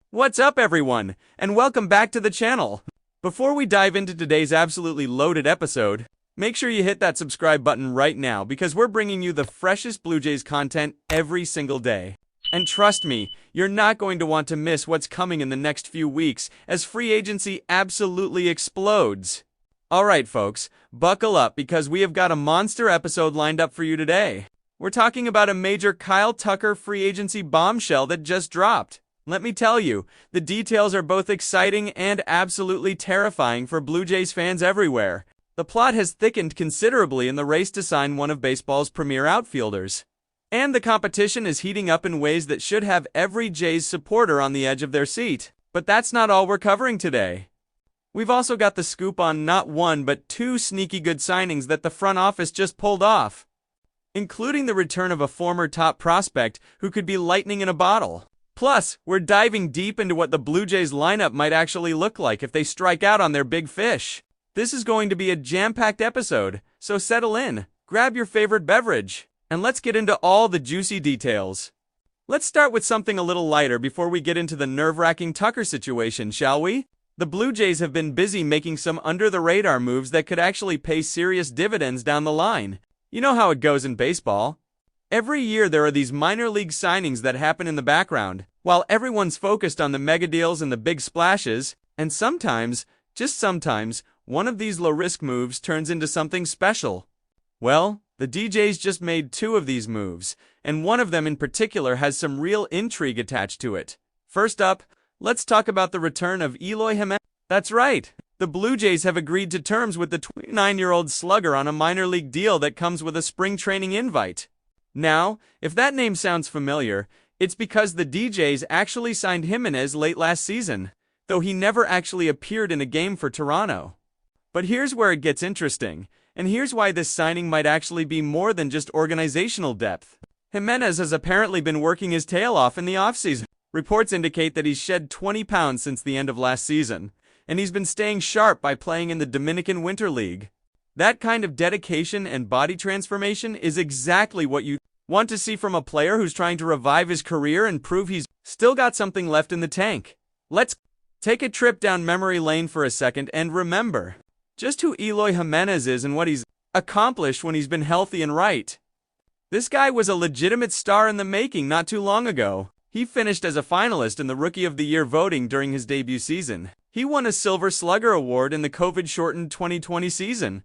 What's up everyone, and welcome back to the channel. Before we dive into today's absolutely loaded episode, make sure you hit that subscribe button right now because we're bringing you the freshest Blue Jays content every single day. And trust me, you're not going to want to miss what's coming in the next few weeks as free agency absolutely explodes. Alright folks, buckle up because we have got a monster episode lined up for you today. We're talking about a major Kyle Tucker free agency bombshell that just dropped. Let me tell you, the details are both exciting and absolutely terrifying for Blue Jays fans everywhere. The plot has thickened considerably in the race to sign one of baseball's premier outfielders. And the competition is heating up in ways that should have every Jays supporter on the edge of their seat. But that's not all we're covering today. We've also got the scoop on not one but two sneaky good signings that the front office just pulled off, including the return of a former top prospect who could be lightning in a bottle. Plus, we're diving deep into what the Blue Jays lineup might actually look like if they strike out on their big fish. This is going to be a jam-packed episode, so settle in, grab your favorite beverage, and let's get into all the juicy details. Let's start with something a little lighter before we get into the nerve-wracking Tucker situation, shall we? The Blue Jays have been busy making some under-the-radar moves that could actually pay serious dividends down the line. You know how it goes in baseball. Every year there are these minor league signings that happen in the background, while everyone's focused on the mega deals and the big splashes, and sometimes, just sometimes, one of these low-risk moves turns into something special. Well, the DJs just made two of these moves, and one of them in particular has some real intrigue attached to it. First up, let's talk about the return of Eloy Jimenez. That's right, the Blue Jays have agreed to terms with the 29-year-old slugger on a minor league deal that comes with a spring training invite. Now, if that name sounds familiar, it's because the DJs actually signed Jimenez late last season, though he never actually appeared in a game for Toronto. But here's where it gets interesting, and here's why this signing might actually be more than just organizational depth. Jimenez has apparently been working his tail off in the offseason. Reports indicate that he's shed 20 pounds since the end of last season, and he's been staying sharp by playing in the Dominican Winter League. That kind of dedication and body transformation is exactly what you want to see from a player who's trying to revive his career and prove he's still got something left in the tank. Let's take a trip down memory lane for a second and remember just who Eloy Jimenez is and what he's accomplished when he's been healthy and right. This guy was a legitimate star in the making not too long ago. He finished as a finalist in the Rookie of the Year voting during his debut season. He won a Silver Slugger Award in the COVID-shortened 2020 season.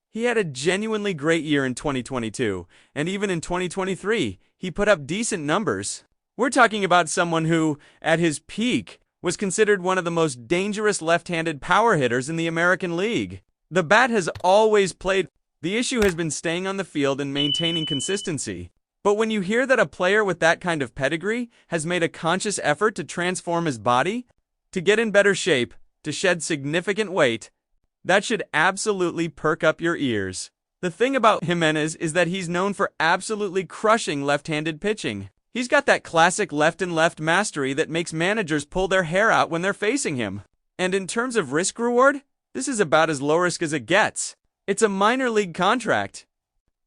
He had a genuinely great year in 2022, and even in 2023, he put up decent numbers. We're talking about someone who, at his peak, was considered one of the most dangerous left-handed power hitters in the American League. The bat has always played. The issue has been staying on the field and maintaining consistency. But when you hear that a player with that kind of pedigree has made a conscious effort to transform his body, to get in better shape, to shed significant weight, that should absolutely perk up your ears. The thing about Jimenez is that he's known for absolutely crushing left-handed pitching. He's got that classic left-and-left mastery that makes managers pull their hair out when they're facing him. And in terms of risk-reward, this is about as low risk as it gets. It's a minor league contract.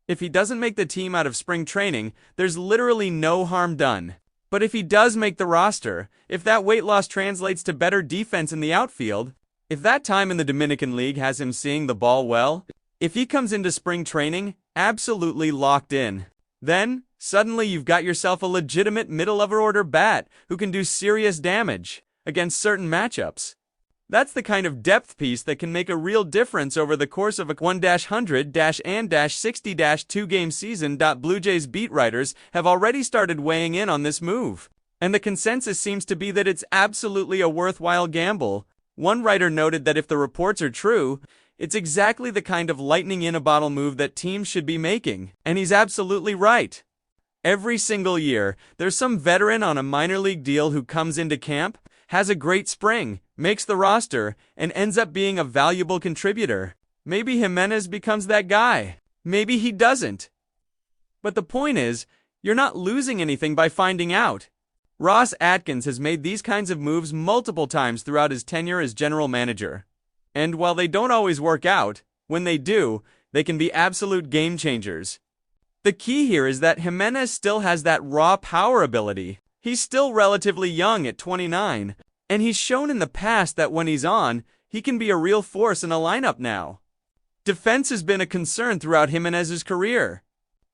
If he doesn't make the team out of spring training, there's literally no harm done. But if he does make the roster, if that weight loss translates to better defense in the outfield, if that time in the Dominican League has him seeing the ball well, if he comes into spring training absolutely locked in, then suddenly you've got yourself a legitimate middle-of-order bat who can do serious damage against certain matchups. That's the kind of depth piece that can make a real difference over the course of a 1-100-and-60-2 game season. Blue Jays beat writers have already started weighing in on this move, and the consensus seems to be that it's absolutely a worthwhile gamble. One writer noted that if the reports are true, it's exactly the kind of lightning-in-a-bottle move that teams should be making, and he's absolutely right. Every single year, there's some veteran on a minor league deal who comes into camp, has a great spring, makes the roster, and ends up being a valuable contributor. Maybe Jimenez becomes that guy. Maybe he doesn't. But the point is, you're not losing anything by finding out. Ross Atkins has made these kinds of moves multiple times throughout his tenure as general manager. And while they don't always work out, when they do, they can be absolute game changers. The key here is that Jimenez still has that raw power ability. He's still relatively young at 29, and he's shown in the past that when he's on, he can be a real force in a lineup now. Defense has been a concern throughout Jimenez's career.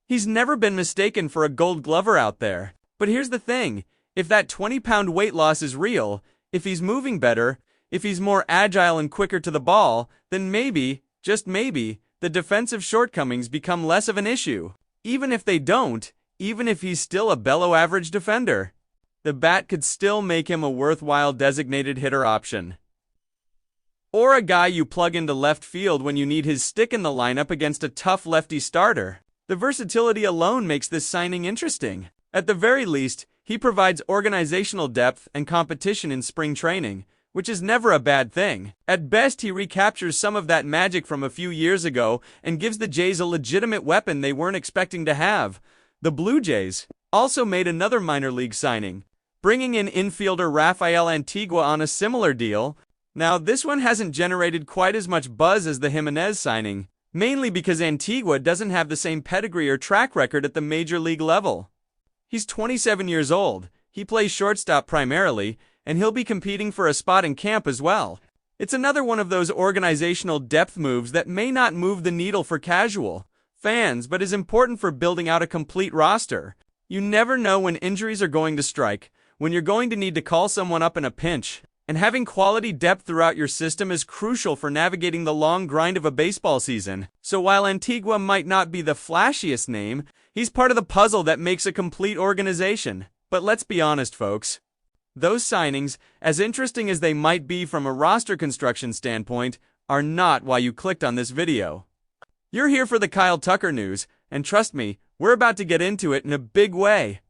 He's never been mistaken for a gold glover out there. But here's the thing, if that 20-pound weight loss is real, if he's moving better, if he's more agile and quicker to the ball, then maybe, just maybe, the defensive shortcomings become less of an issue. Even if they don't, even if he's still a below-average defender, the bat could still make him a worthwhile designated hitter option. Or a guy you plug into left field when you need his stick in the lineup against a tough lefty starter. The versatility alone makes this signing interesting. At the very least, he provides organizational depth and competition in spring training, which is never a bad thing. At best, he recaptures some of that magic from a few years ago and gives the Jays a legitimate weapon they weren't expecting to have. The Blue Jays also made another minor league signing, bringing in infielder Rafael Antigua on a similar deal. Now, this one hasn't generated quite as much buzz as the Jimenez signing, mainly because Antigua doesn't have the same pedigree or track record at the major league level. He's 27 years old, he plays shortstop primarily, and he'll be competing for a spot in camp as well. It's another one of those organizational depth moves that may not move the needle for casual fans, but is important for building out a complete roster. You never know when injuries are going to strike, when you're going to need to call someone up in a pinch. And having quality depth throughout your system is crucial for navigating the long grind of a baseball season. So while Antigua might not be the flashiest name, he's part of the puzzle that makes a complete organization. But let's be honest, folks. Those signings, as interesting as they might be from a roster construction standpoint, are not why you clicked on this video. You're here for the Kyle Tucker news, and trust me, we're about to get into it in a big way.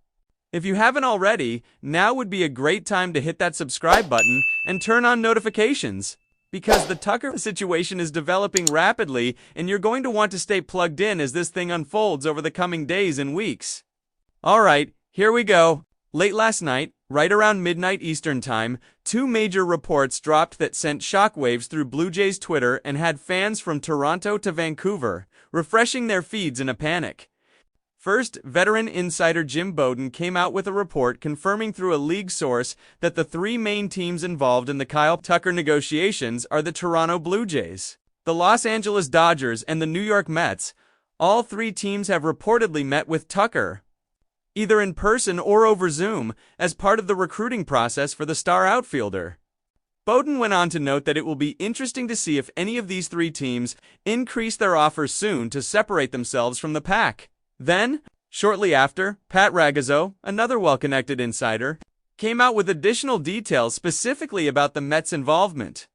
If you haven't already, now would be a great time to hit that subscribe button and turn on notifications, because the Tucker situation is developing rapidly and you're going to want to stay plugged in as this thing unfolds over the coming days and weeks. Alright, here we go. Late last night, right around midnight Eastern Time, two major reports dropped that sent shockwaves through Blue Jays Twitter and had fans from Toronto to Vancouver refreshing their feeds in a panic. First, veteran insider Jim Bowden came out with a report confirming through a league source that the three main teams involved in the Kyle Tucker negotiations are the Toronto Blue Jays, the Los Angeles Dodgers, and the New York Mets. All three teams have reportedly met with Tucker, either in person or over Zoom, as part of the recruiting process for the star outfielder. Bowden went on to note that it will be interesting to see if any of these three teams increase their offers soon to separate themselves from the pack. Then, shortly after, Pat Ragazzo, another well-connected insider, came out with additional details specifically about the Mets' involvement.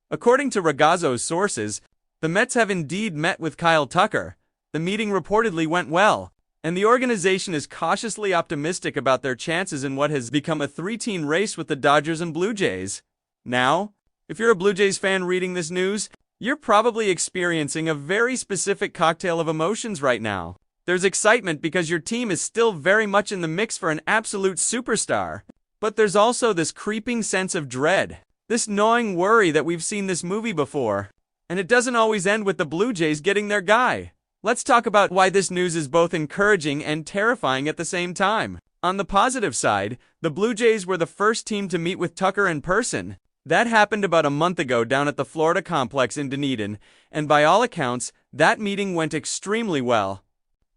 According to Ragazzo's sources, the Mets have indeed met with Kyle Tucker. The meeting reportedly went well, and the organization is cautiously optimistic about their chances in what has become a three-team race with the Dodgers and Blue Jays. Now, if you're a Blue Jays fan reading this news, you're probably experiencing a very specific cocktail of emotions right now. There's excitement because your team is still very much in the mix for an absolute superstar. But there's also this creeping sense of dread, this gnawing worry that we've seen this movie before. And it doesn't always end with the Blue Jays getting their guy. Let's talk about why this news is both encouraging and terrifying at the same time. On the positive side, the Blue Jays were the first team to meet with Tucker in person. That happened about a month ago down at the Florida complex in Dunedin, and by all accounts, that meeting went extremely well.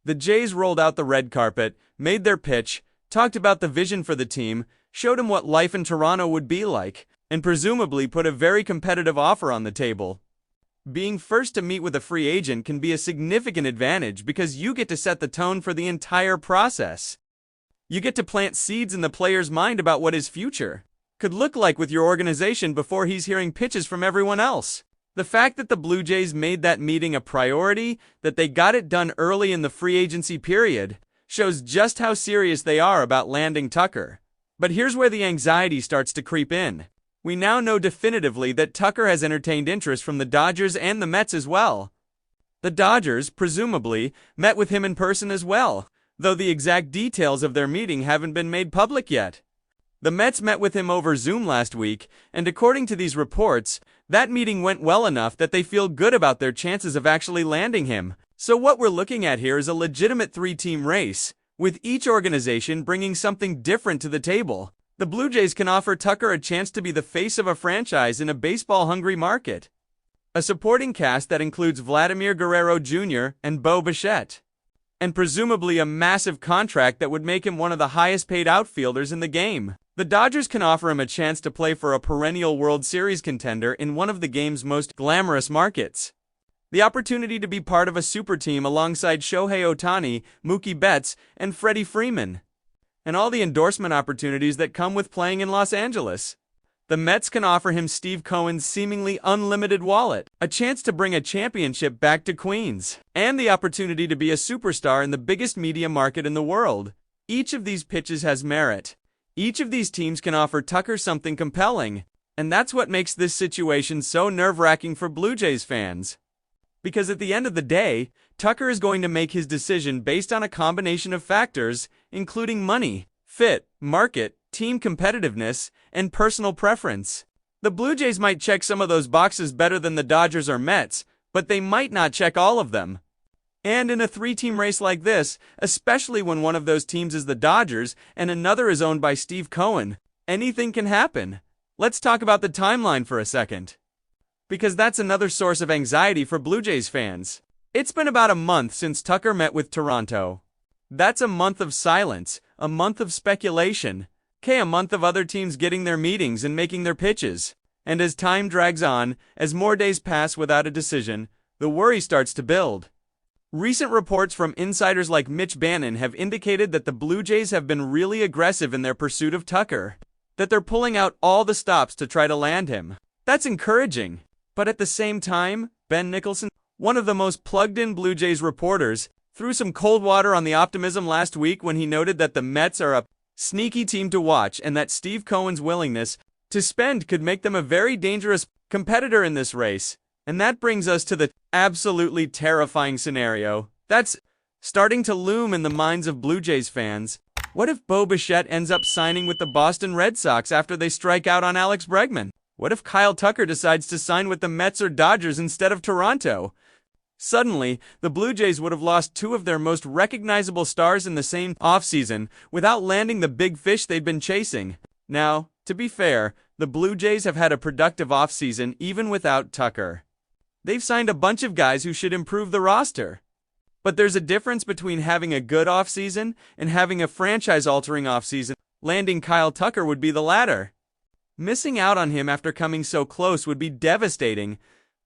The Jays rolled out the red carpet, made their pitch, talked about the vision for the team, showed him what life in Toronto would be like, and presumably put a very competitive offer on the table. Being first to meet with a free agent can be a significant advantage because you get to set the tone for the entire process. You get to plant seeds in the player's mind about what his future could look like with your organization before he's hearing pitches from everyone else. The fact that the Blue Jays made that meeting a priority, that they got it done early in the free agency period, shows just how serious they are about landing Tucker. But here's where the anxiety starts to creep in. We now know definitively that Tucker has entertained interest from the Dodgers and the Mets as well. The Dodgers, presumably, met with him in person as well, though the exact details of their meeting haven't been made public yet. The Mets met with him over Zoom last week, and according to these reports, that meeting went well enough that they feel good about their chances of actually landing him. So what we're looking at here is a legitimate three-team race, with each organization bringing something different to the table. The Blue Jays can offer Tucker a chance to be the face of a franchise in a baseball-hungry market. A supporting cast that includes Vladimir Guerrero Jr. and Bo Bichette. And presumably a massive contract that would make him one of the highest-paid outfielders in the game. The Dodgers can offer him a chance to play for a perennial World Series contender in one of the game's most glamorous markets. The opportunity to be part of a super team alongside Shohei Ohtani, Mookie Betts, and Freddie Freeman. And all the endorsement opportunities that come with playing in Los Angeles. The Mets can offer him Steve Cohen's seemingly unlimited wallet, a chance to bring a championship back to Queens, and the opportunity to be a superstar in the biggest media market in the world. Each of these pitches has merit. Each of these teams can offer Tucker something compelling, and that's what makes this situation so nerve-wracking for Blue Jays fans. Because at the end of the day, Tucker is going to make his decision based on a combination of factors, including money, fit, market, team competitiveness, and personal preference. The Blue Jays might check some of those boxes better than the Dodgers or Mets, but they might not check all of them. And in a three-team race like this, especially when one of those teams is the Dodgers and another is owned by Steve Cohen, anything can happen. Let's talk about the timeline for a second. Because that's another source of anxiety for Blue Jays fans. It's been about a month since Tucker met with Toronto. That's a month of silence, a month of speculation, a month of other teams getting their meetings and making their pitches. And as time drags on, as more days pass without a decision, the worry starts to build. Recent reports from insiders like Mitch Bannon have indicated that the Blue Jays have been really aggressive in their pursuit of Tucker, that they're pulling out all the stops to try to land him. That's encouraging. But at the same time, Ben Nicholson, one of the most plugged-in Blue Jays reporters, threw some cold water on the optimism last week when he noted that the Mets are a sneaky team to watch and that Steve Cohen's willingness to spend could make them a very dangerous competitor in this race. And that brings us to the absolutely terrifying scenario that's starting to loom in the minds of Blue Jays fans. What if Bo Bichette ends up signing with the Boston Red Sox after they strike out on Alex Bregman? What if Kyle Tucker decides to sign with the Mets or Dodgers instead of Toronto? Suddenly, the Blue Jays would have lost two of their most recognizable stars in the same offseason without landing the big fish they'd been chasing. Now, to be fair, the Blue Jays have had a productive offseason even without Tucker. They've signed a bunch of guys who should improve the roster. But there's a difference between having a good offseason and having a franchise-altering offseason. Landing Kyle Tucker would be the latter. Missing out on him after coming so close would be devastating.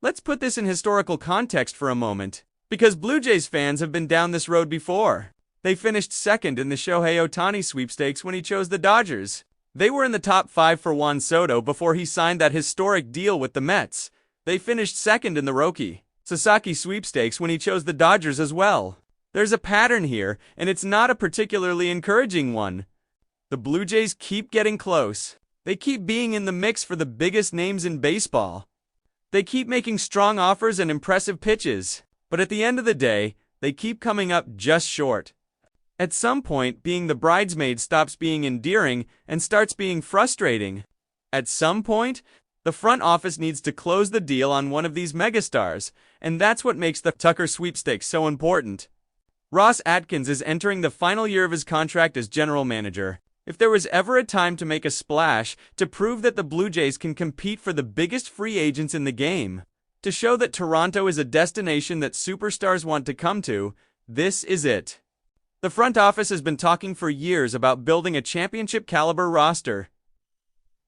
Let's put this in historical context for a moment, because Blue Jays fans have been down this road before. They finished second in the Shohei Ohtani sweepstakes when he chose the Dodgers. They were in the top 5 for Juan Soto before he signed that historic deal with the Mets. They finished second in the Roki Sasaki sweepstakes when he chose the Dodgers as well. There's a pattern here, and it's not a particularly encouraging one. The Blue Jays keep getting close. They keep being in the mix for the biggest names in baseball. They keep making strong offers and impressive pitches, but at the end of the day, they keep coming up just short. At some point, being the bridesmaid stops being endearing and starts being frustrating. At some point, the front office needs to close the deal on one of these megastars, and that's what makes the Tucker sweepstakes so important. Ross Atkins is entering the final year of his contract as general manager. If there was ever a time to make a splash, to prove that the Blue Jays can compete for the biggest free agents in the game, to show that Toronto is a destination that superstars want to come to, this is it. The front office has been talking for years about building a championship-caliber roster,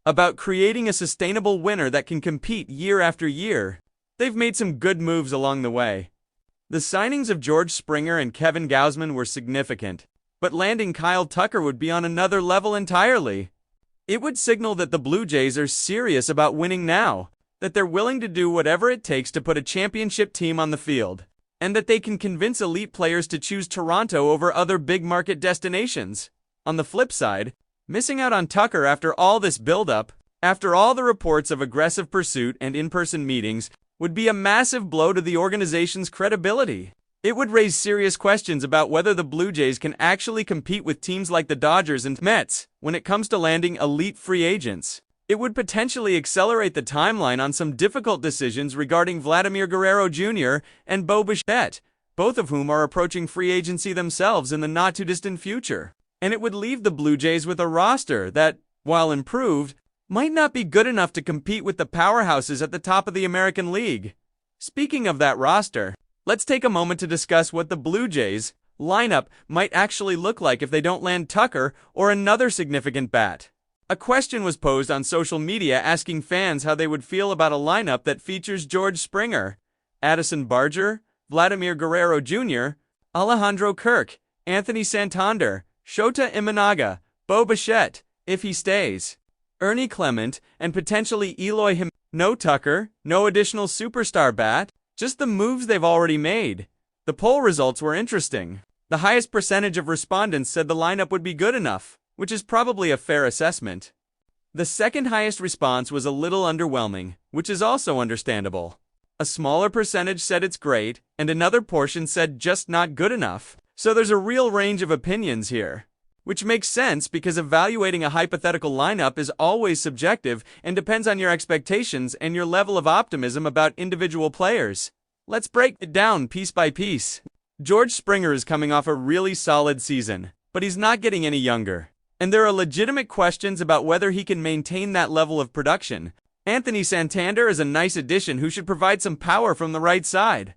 about creating a sustainable winner that can compete year after year. They've made some good moves along the way. The signings of George Springer and Kevin Gausman were significant. But landing Kyle Tucker would be on another level entirely. It would signal that the Blue Jays are serious about winning now, that they're willing to do whatever it takes to put a championship team on the field, and that they can convince elite players to choose Toronto over other big market destinations. On the flip side, missing out on Tucker after all this buildup, after all the reports of aggressive pursuit and in-person meetings, would be a massive blow to the organization's credibility. It would raise serious questions about whether the Blue Jays can actually compete with teams like the Dodgers and Mets when it comes to landing elite free agents. It would potentially accelerate the timeline on some difficult decisions regarding Vladimir Guerrero Jr. and Bo Bichette. both of whom are approaching free agency themselves in the not-too-distant future. And it would leave the Blue Jays with a roster that, while improved, might not be good enough to compete with the powerhouses at the top of the American League. Speaking of that roster, let's take a moment to discuss what the Blue Jays lineup might actually look like if they don't land Tucker or another significant bat. A question was posed on social media asking fans how they would feel about a lineup that features George Springer, Addison Barger, Vladimir Guerrero Jr., Alejandro Kirk, Anthony Santander, Shota Imanaga, Bo Bichette, if he stays, Ernie Clement, and potentially Eloy Jimenez. No Tucker, no additional superstar bat, just the moves they've already made. The poll results were interesting. The highest percentage of respondents said the lineup would be good enough, which is probably a fair assessment. The second highest response was a little underwhelming, which is also understandable. A smaller percentage said it's great, and another portion said just not good enough. So there's a real range of opinions here. Which makes sense because evaluating a hypothetical lineup is always subjective and depends on your expectations and your level of optimism about individual players. Let's break it down piece by piece. George Springer is coming off a really solid season, but he's not getting any younger. And there are legitimate questions about whether he can maintain that level of production. Anthony Santander is a nice addition who should provide some power from the right side.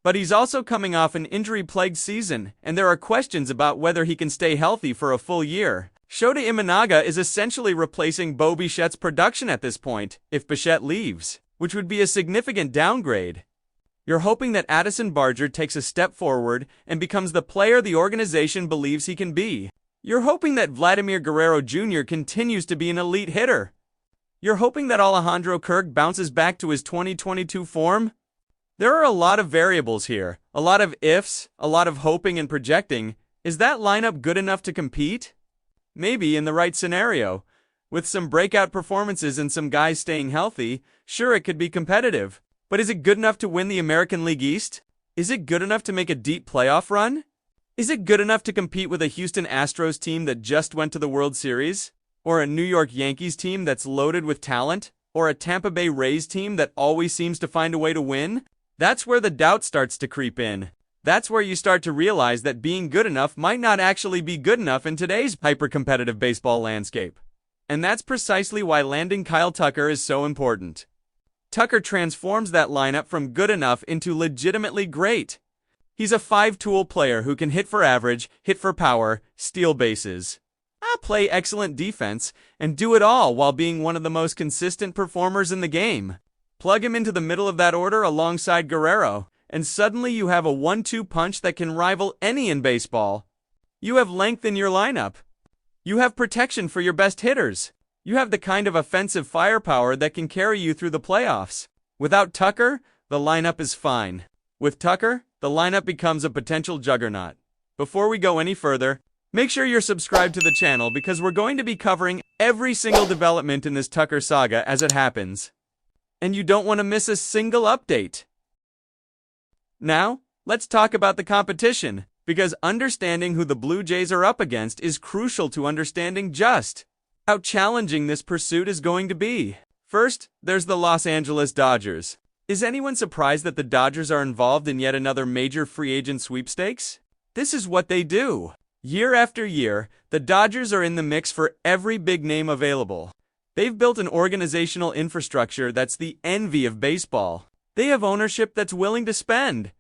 But he's also coming off an injury-plagued season, and there are questions about whether he can stay healthy for a full year. Shota Imanaga is essentially replacing Bo Bichette's production at this point, if Bichette leaves, which would be a significant downgrade. You're hoping that Addison Barger takes a step forward and becomes the player the organization believes he can be. You're hoping that Vladimir Guerrero Jr. continues to be an elite hitter. You're hoping that Alejandro Kirk bounces back to his 2022 form. There are a lot of variables here, a lot of ifs, a lot of hoping and projecting. Is that lineup good enough to compete? Maybe in the right scenario. With some breakout performances and some guys staying healthy, sure it could be competitive. But is it good enough to win the American League East? Is it good enough to make a deep playoff run? Is it good enough to compete with a Houston Astros team that just went to the World Series? Or a New York Yankees team that's loaded with talent? Or a Tampa Bay Rays team that always seems to find a way to win? That's where the doubt starts to creep in. That's where you start to realize that being good enough might not actually be good enough in today's hyper-competitive baseball landscape. And that's precisely why landing Kyle Tucker is so important. Tucker transforms that lineup from good enough into legitimately great. He's a five-tool player who can hit for average, hit for power, steal bases, play excellent defense, and do it all while being one of the most consistent performers in the game. Plug him into the middle of that order alongside Guerrero, and suddenly you have a 1-2 punch that can rival any in baseball. You have length in your lineup. You have protection for your best hitters. You have the kind of offensive firepower that can carry you through the playoffs. Without Tucker, the lineup is fine. With Tucker, the lineup becomes a potential juggernaut. Before we go any further, make sure you're subscribed to the channel because we're going to be covering every single development in this Tucker saga as it happens. And you don't want to miss a single update. Now, let's talk about the competition, because understanding who the Blue Jays are up against is crucial to understanding just how challenging this pursuit is going to be. First, there's the Los Angeles Dodgers. Is anyone surprised that the Dodgers are involved in yet another major free agent sweepstakes? This is what they do. Year after year, the Dodgers are in the mix for every big name available. They've built an organizational infrastructure that's the envy of baseball. They have ownership that's willing to spend.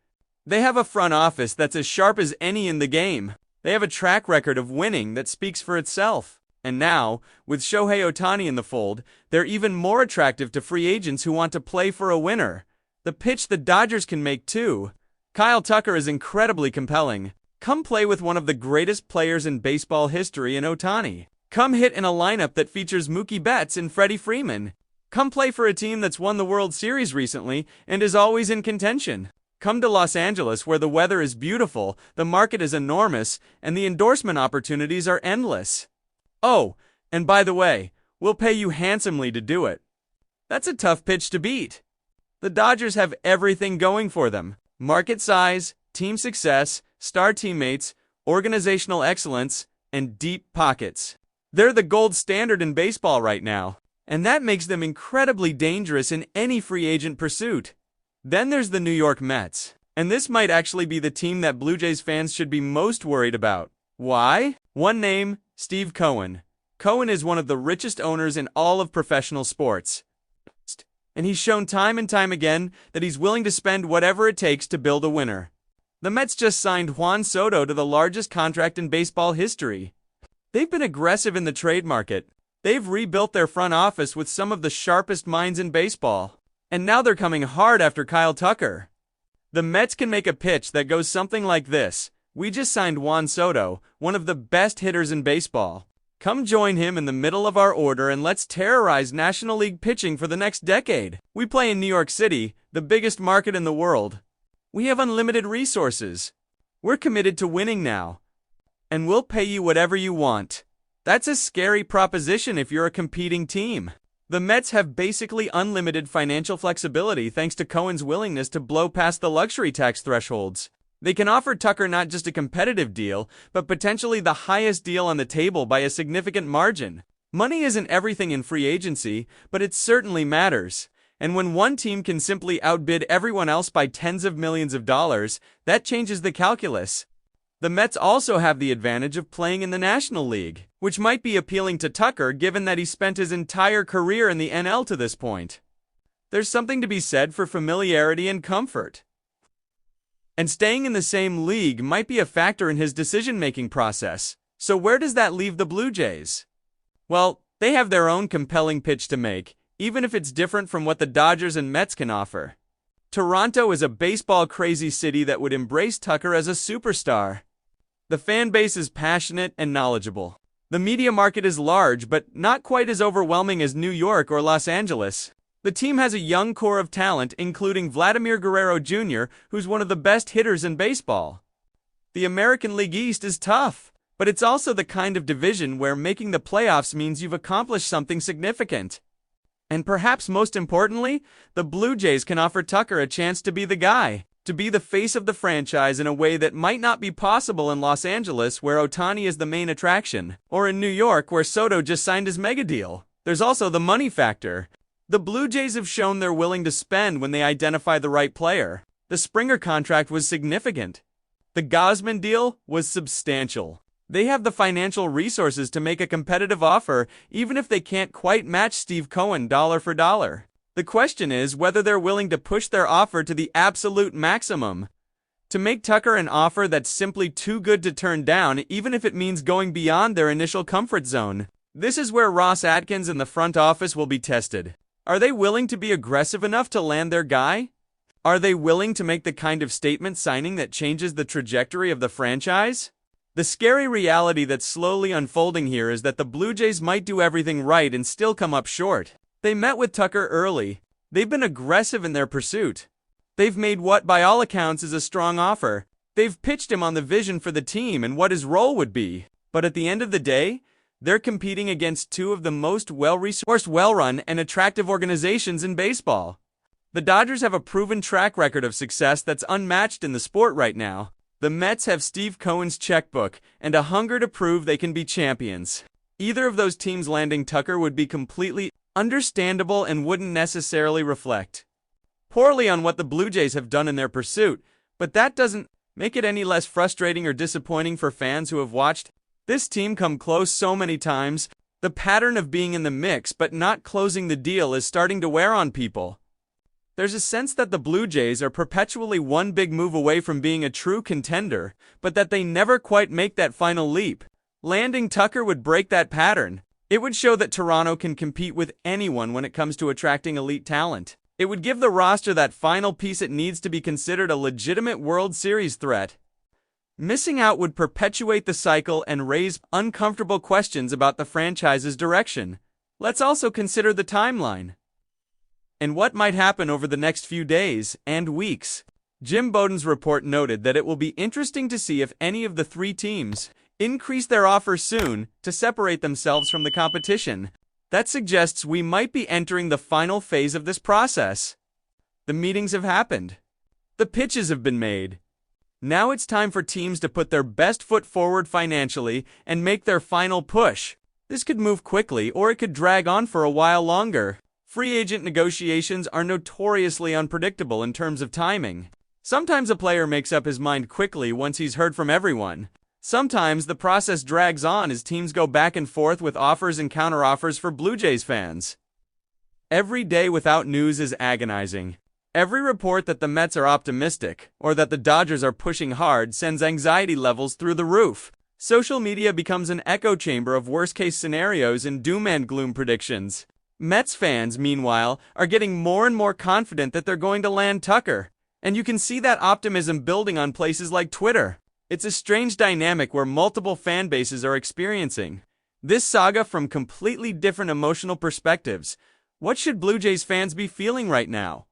They have a front office that's as sharp as any in the game. They have a track record of winning that speaks for itself. And now, with Shohei Ohtani in the fold, they're even more attractive to free agents who want to play for a winner. The pitch the Dodgers can make too. Kyle Tucker is incredibly compelling. Come play with one of the greatest players in baseball history in Ohtani. Come hit in a lineup that features Mookie Betts and Freddie Freeman. Come play for a team that's won the World Series recently and is always in contention. Come to Los Angeles where the weather is beautiful, the market is enormous, and the endorsement opportunities are endless. Oh, and by the way, we'll pay you handsomely to do it. That's a tough pitch to beat. The Dodgers have everything going for them. Market size, team success, star teammates, organizational excellence, and deep pockets. They're the gold standard in baseball right now, and that makes them incredibly dangerous in any free agent pursuit. Then there's the New York Mets. And this might actually be the team that Blue Jays fans should be most worried about. Why? One name, Steve Cohen. Cohen is one of the richest owners in all of professional sports. And he's shown time and time again that he's willing to spend whatever it takes to build a winner. The Mets just signed Juan Soto to the largest contract in baseball history. They've been aggressive in the trade market. They've rebuilt their front office with some of the sharpest minds in baseball. And now they're coming hard after Kyle Tucker. The Mets can make a pitch that goes something like this. We just signed Juan Soto, one of the best hitters in baseball. Come join him in the middle of our order and let's terrorize National League pitching for the next decade. We play in New York City, the biggest market in the world. We have unlimited resources. We're committed to winning now. And we'll pay you whatever you want. That's a scary proposition if you're a competing team. The Mets have basically unlimited financial flexibility thanks to Cohen's willingness to blow past the luxury tax thresholds. They can offer Tucker not just a competitive deal, but potentially the highest deal on the table by a significant margin. Money isn't everything in free agency, but it certainly matters. And when one team can simply outbid everyone else by tens of millions of dollars, that changes the calculus. The Mets also have the advantage of playing in the National League, which might be appealing to Tucker given that he spent his entire career in the NL to this point. There's something to be said for familiarity and comfort. And staying in the same league might be a factor in his decision-making process. So where does that leave the Blue Jays? Well, they have their own compelling pitch to make, even if it's different from what the Dodgers and Mets can offer. Toronto is a baseball-crazy city that would embrace Tucker as a superstar. The fan base is passionate and knowledgeable. The media market is large, but not quite as overwhelming as New York or Los Angeles. The team has a young core of talent, including Vladimir Guerrero Jr., who's one of the best hitters in baseball. The American League East is tough, but it's also the kind of division where making the playoffs means you've accomplished something significant. And perhaps most importantly, the Blue Jays can offer Tucker a chance to be the guy, to be the face of the franchise in a way that might not be possible in Los Angeles, where Ohtani is the main attraction, or in New York, where Soto just signed his mega deal. There's also the money factor. The Blue Jays have shown they're willing to spend when they identify the right player. The Springer contract was significant. The Gausman deal was substantial. They have the financial resources to make a competitive offer, even if they can't quite match Steve Cohen dollar for dollar. The question is whether they're willing to push their offer to the absolute maximum. To make Tucker an offer that's simply too good to turn down, even if it means going beyond their initial comfort zone. This is where Ross Atkins and the front office will be tested. Are they willing to be aggressive enough to land their guy? Are they willing to make the kind of statement signing that changes the trajectory of the franchise? The scary reality that's slowly unfolding here is that the Blue Jays might do everything right and still come up short. They met with Tucker early. They've been aggressive in their pursuit. They've made what by all accounts is a strong offer. They've pitched him on the vision for the team and what his role would be. But at the end of the day, they're competing against two of the most well-resourced, well-run, and attractive organizations in baseball. The Dodgers have a proven track record of success that's unmatched in the sport right now. The Mets have Steve Cohen's checkbook and a hunger to prove they can be champions. Either of those teams landing Tucker would be completely understandable and wouldn't necessarily reflect poorly on what the Blue Jays have done in their pursuit, but that doesn't make it any less frustrating or disappointing for fans who have watched this team come close so many times. The pattern of being in the mix but not closing the deal is starting to wear on people. There's a sense that the Blue Jays are perpetually one big move away from being a true contender, but that they never quite make that final leap. Landing Tucker would break that pattern. It would show that Toronto can compete with anyone when it comes to attracting elite talent. It would give the roster that final piece it needs to be considered a legitimate World Series threat. Missing out would perpetuate the cycle and raise uncomfortable questions about the franchise's direction. Let's also consider the timeline and what might happen over the next few days and weeks. Jim Bowden's report noted that it will be interesting to see if any of the three teams increase their offers soon to separate themselves from the competition. That suggests we might be entering the final phase of this process. The meetings have happened. The pitches have been made. Now it's time for teams to put their best foot forward financially and make their final push. This could move quickly, or it could drag on for a while longer. Free agent negotiations are notoriously unpredictable in terms of timing. Sometimes a player makes up his mind quickly once he's heard from everyone. Sometimes the process drags on as teams go back and forth with offers and counteroffers for Blue Jays fans. Every day without news is agonizing. Every report that the Mets are optimistic or that the Dodgers are pushing hard sends anxiety levels through the roof. Social media becomes an echo chamber of worst-case scenarios and doom and gloom predictions. Mets fans, meanwhile, are getting more and more confident that they're going to land Tucker, and you can see that optimism building on places like Twitter. It's a strange dynamic where multiple fan bases are experiencing this saga from completely different emotional perspectives. What should Blue Jays fans be feeling right now?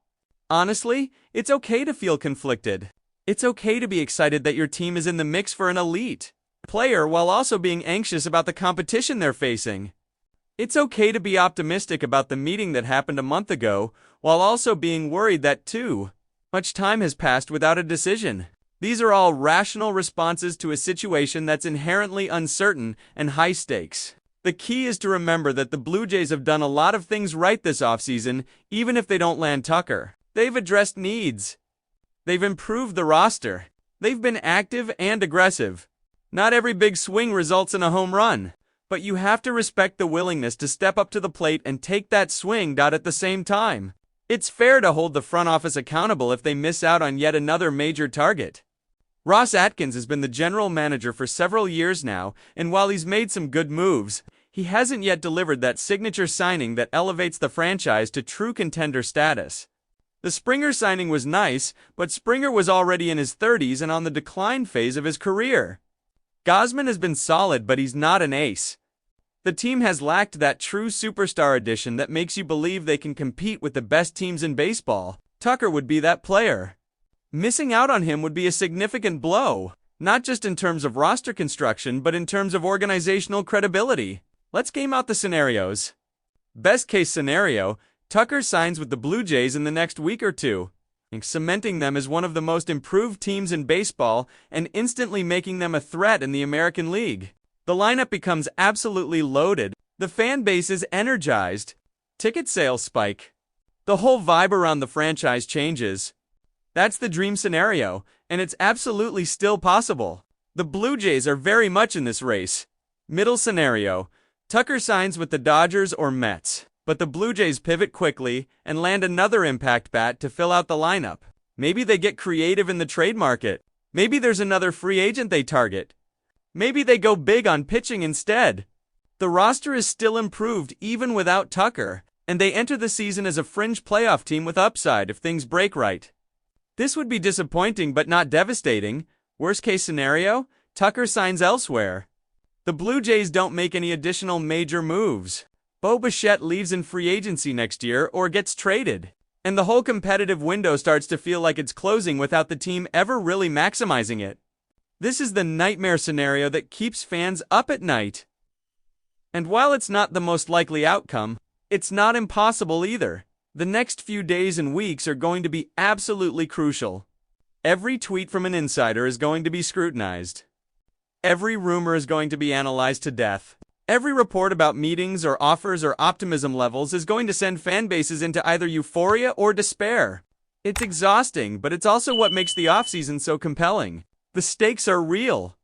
Honestly, it's okay to feel conflicted. It's okay to be excited that your team is in the mix for an elite player while also being anxious about the competition they're facing. It's okay to be optimistic about the meeting that happened a month ago while also being worried that too much time has passed without a decision. These are all rational responses to a situation that's inherently uncertain and high stakes. The key is to remember that the Blue Jays have done a lot of things right this offseason, even if they don't land Tucker. They've addressed needs. They've improved the roster. They've been active and aggressive. Not every big swing results in a home run, but you have to respect the willingness to step up to the plate and take that swing at the same time. It's fair to hold the front office accountable if they miss out on yet another major target. Ross Atkins has been the general manager for several years now, and while he's made some good moves, he hasn't yet delivered that signature signing that elevates the franchise to true contender status. The Springer signing was nice, but Springer was already in his 30s and on the decline phase of his career. Gausman has been solid, but he's not an ace. The team has lacked that true superstar addition that makes you believe they can compete with the best teams in baseball. Tucker would be that player. Missing out on him would be a significant blow, not just in terms of roster construction, but in terms of organizational credibility. Let's game out the scenarios. Best case scenario, Tucker signs with the Blue Jays in the next week or two, cementing them as one of the most improved teams in baseball and instantly making them a threat in the American League. The lineup becomes absolutely loaded. The fan base is energized. Ticket sales spike. The whole vibe around the franchise changes. That's the dream scenario, and it's absolutely still possible. The Blue Jays are very much in this race. Middle scenario, Tucker signs with the Dodgers or Mets, but the Blue Jays pivot quickly and land another impact bat to fill out the lineup. Maybe they get creative in the trade market. Maybe there's another free agent they target. Maybe they go big on pitching instead. The roster is still improved even without Tucker, and they enter the season as a fringe playoff team with upside if things break right. This would be disappointing but not devastating. Worst case scenario, Tucker signs elsewhere. The Blue Jays don't make any additional major moves. Bo Bichette leaves in free agency next year or gets traded, and the whole competitive window starts to feel like it's closing without the team ever really maximizing it. This is the nightmare scenario that keeps fans up at night. And while it's not the most likely outcome, it's not impossible either. The next few days and weeks are going to be absolutely crucial. Every tweet from an insider is going to be scrutinized. Every rumor is going to be analyzed to death. Every report about meetings or offers or optimism levels is going to send fan bases into either euphoria or despair. It's exhausting, but it's also what makes the offseason so compelling. The stakes are real.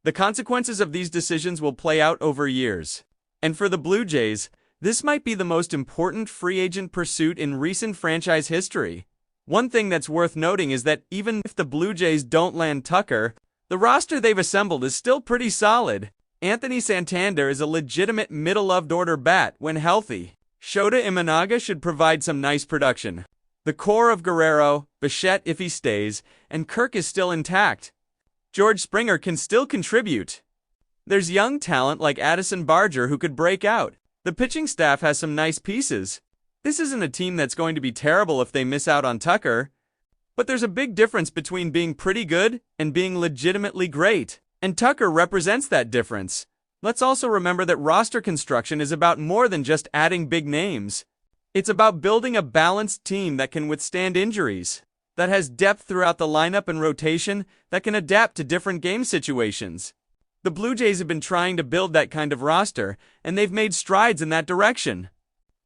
The consequences of these decisions will play out over years. And for the Blue Jays, this might be the most important free agent pursuit in recent franchise history. One thing that's worth noting is that even if the Blue Jays don't land Tucker, the roster they've assembled is still pretty solid. Anthony Santander is a legitimate middle-of-the-order bat when healthy. Shota Imanaga should provide some nice production. The core of Guerrero, Bichette if he stays, and Kirk is still intact. George Springer can still contribute. There's young talent like Addison Barger who could break out. The pitching staff has some nice pieces. This isn't a team that's going to be terrible if they miss out on Tucker. But there's a big difference between being pretty good and being legitimately great. And Tucker represents that difference. Let's also remember that roster construction is about more than just adding big names. It's about building a balanced team that can withstand injuries, that has depth throughout the lineup and rotation, that can adapt to different game situations. The Blue Jays have been trying to build that kind of roster, and they've made strides in that direction.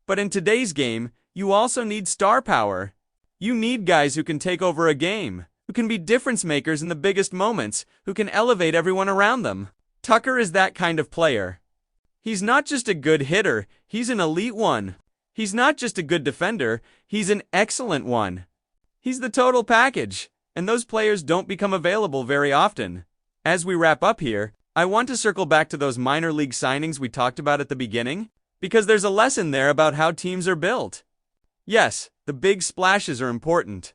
But in today's game, you also need star power. You need guys who can take over a game, who can be difference makers in the biggest moments, who can elevate everyone around them. Tucker is that kind of player. He's not just a good hitter, he's an elite one. He's not just a good defender, he's an excellent one. He's the total package, and those players don't become available very often. As we wrap up here, I want to circle back to those minor league signings we talked about at the beginning, because there's a lesson there about how teams are built. Yes, the big splashes are important.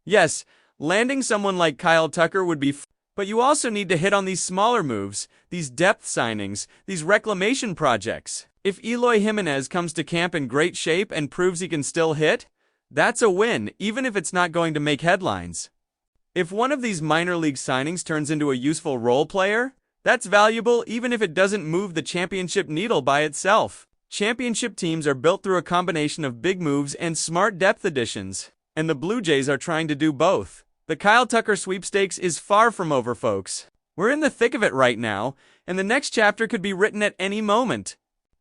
Yes, landing someone like Kyle Tucker would be but you also need to hit on these smaller moves, these depth signings, these reclamation projects. If Eloy Jimenez comes to camp in great shape and proves he can still hit, that's a win, even if it's not going to make headlines. If one of these minor league signings turns into a useful role player, that's valuable even if it doesn't move the championship needle by itself. Championship teams are built through a combination of big moves and smart depth additions, and the Blue Jays are trying to do both. The Kyle Tucker sweepstakes is far from over, folks. We're in the thick of it right now, and the next chapter could be written at any moment.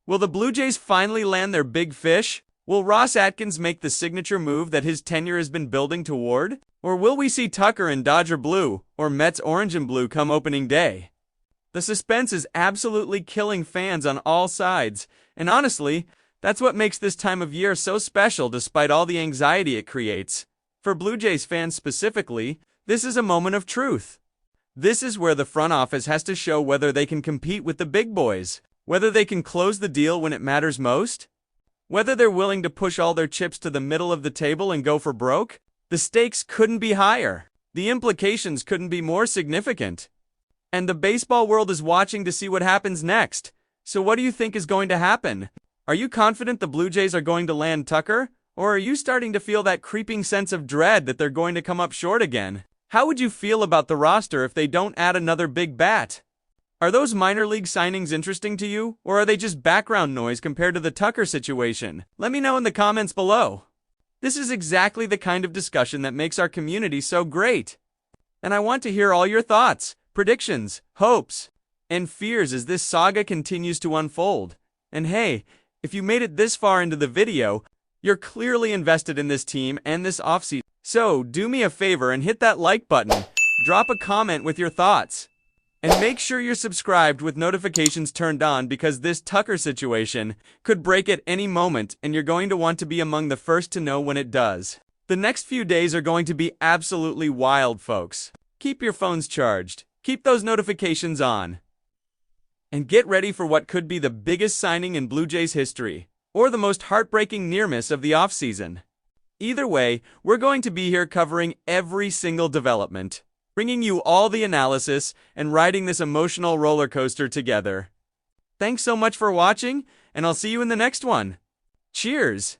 Will the Blue Jays finally land their big fish? Will Ross Atkins make the signature move that his tenure has been building toward? Or will we see Tucker in Dodger blue, or Mets orange and blue come opening day? The suspense is absolutely killing fans on all sides, and honestly, that's what makes this time of year so special despite all the anxiety it creates. For Blue Jays fans specifically, this is a moment of truth. This is where the front office has to show whether they can compete with the big boys, whether they can close the deal when it matters most, whether they're willing to push all their chips to the middle of the table and go for broke. The stakes couldn't be higher. The implications couldn't be more significant. And the baseball world is watching to see what happens next. So what do you think is going to happen? Are you confident the Blue Jays are going to land Tucker? Or are you starting to feel that creeping sense of dread that they're going to come up short again? How would you feel about the roster if they don't add another big bat? Are those minor league signings interesting to you, or are they just background noise compared to the Tucker situation? Let me know in the comments below. This is exactly the kind of discussion that makes our community so great. And I want to hear all your thoughts, predictions, hopes, and fears as this saga continues to unfold. And hey, if you made it this far into the video, you're clearly invested in this team and this offseason. So, do me a favor and hit that like button, drop a comment with your thoughts, and make sure you're subscribed with notifications turned on because this Tucker situation could break at any moment and you're going to want to be among the first to know when it does. The next few days are going to be absolutely wild, folks. Keep your phones charged, keep those notifications on, and get ready for what could be the biggest signing in Blue Jays history, or the most heartbreaking near miss of the offseason. Either way, we're going to be here covering every single development, bringing you all the analysis and riding this emotional roller coaster together. Thanks so much for watching, and I'll see you in the next one. Cheers!